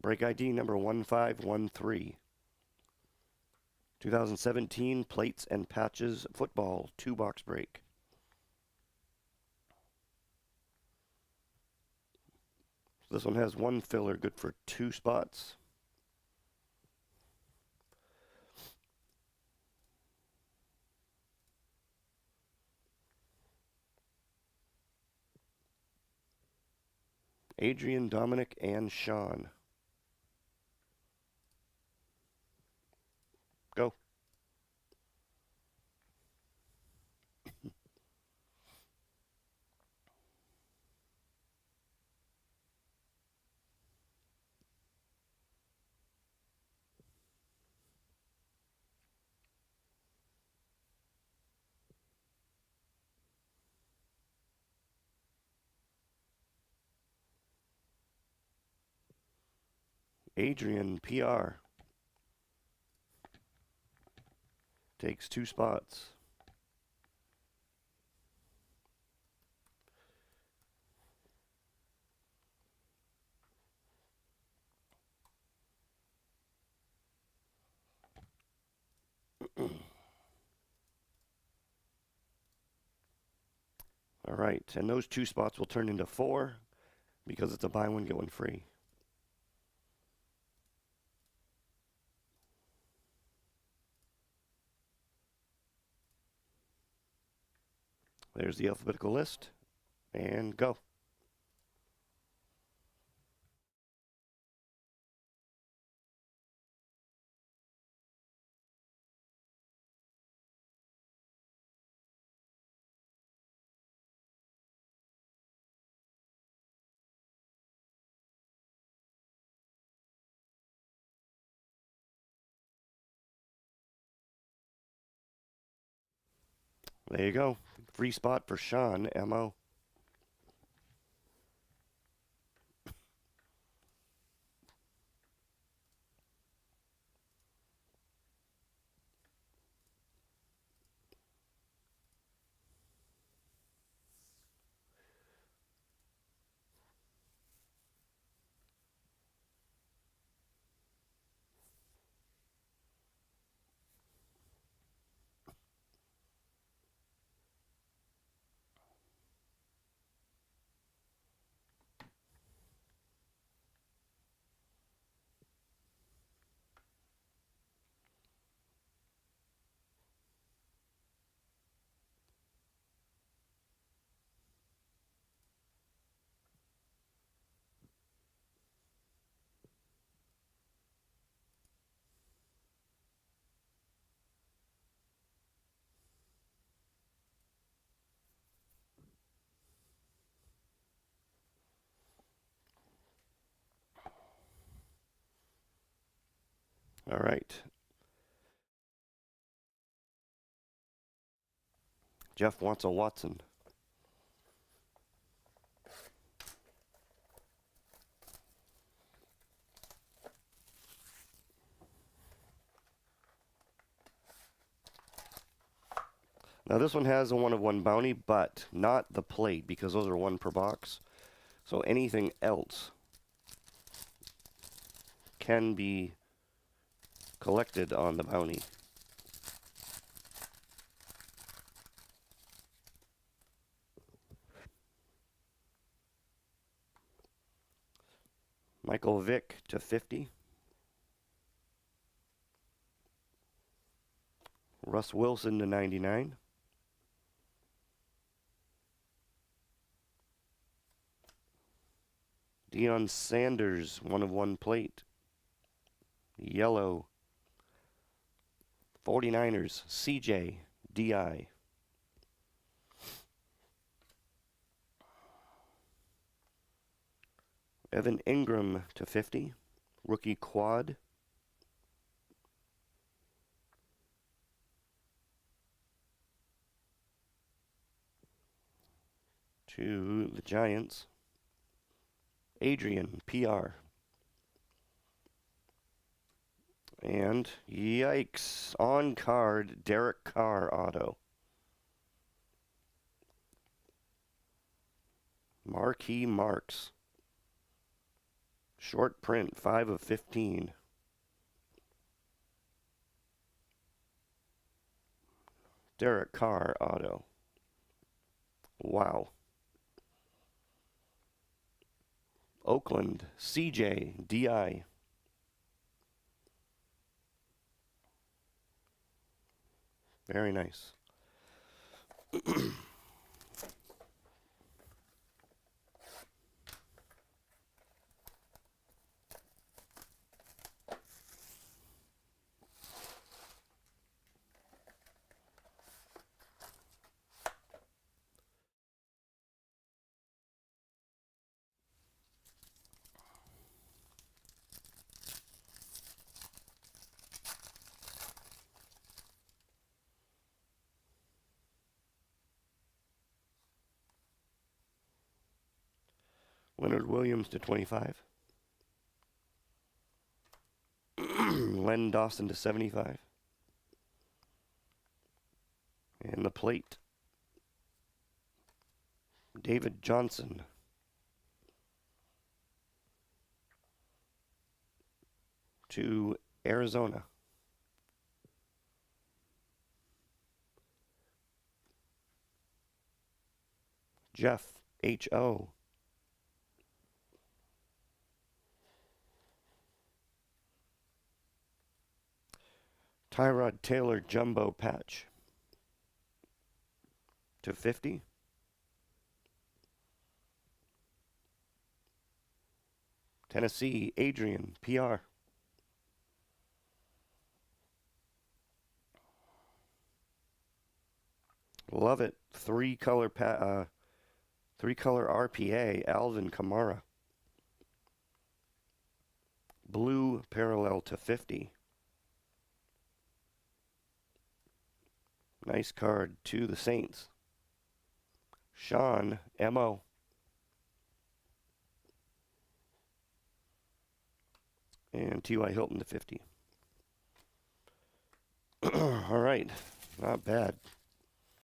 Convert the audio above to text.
Break ID number 1513. 2017 Plates and Patches Football 2-box break. This one has one filler, good for 2 spots. Adrian, Dominic, and Sean. Go. Adrian, PR. Takes 2 spots. All right, and those 2 spots will turn into 4 because it's a buy one, get one free. There's the alphabetical list, and go. There you go. Free spot for Sean, MO. All right. Jeff wants a Watson. Now this one has a 1-of-1 bounty, but not the plate because those are 1 per box. So anything else can be collected on the bounty. Michael Vick /50. Russ Wilson /99. Deion Sanders, 1-of-1 plate. Yellow. 49ers, CJ, DI. Evan Ingram /50. Rookie quad. To the Giants. Adrian, PR. And, yikes, on card, Derek Carr auto. Marquee Marks. Short print, 5 of 15. Derek Carr auto. Wow. Oakland, CJ, DI. Very nice. Leonard Williams to 25. Len Dawson to 75. And the plate. David Johnson. To Arizona. Jeff H.O. Tyrod Taylor Jumbo Patch. To 50. Tennessee, Adrian, PR. Love it. Three-color RPA, Alvin Kamara. Blue parallel to 50. Nice card to the Saints. Sean, M.O. And T.Y. Hilton to 50. All right. Not bad.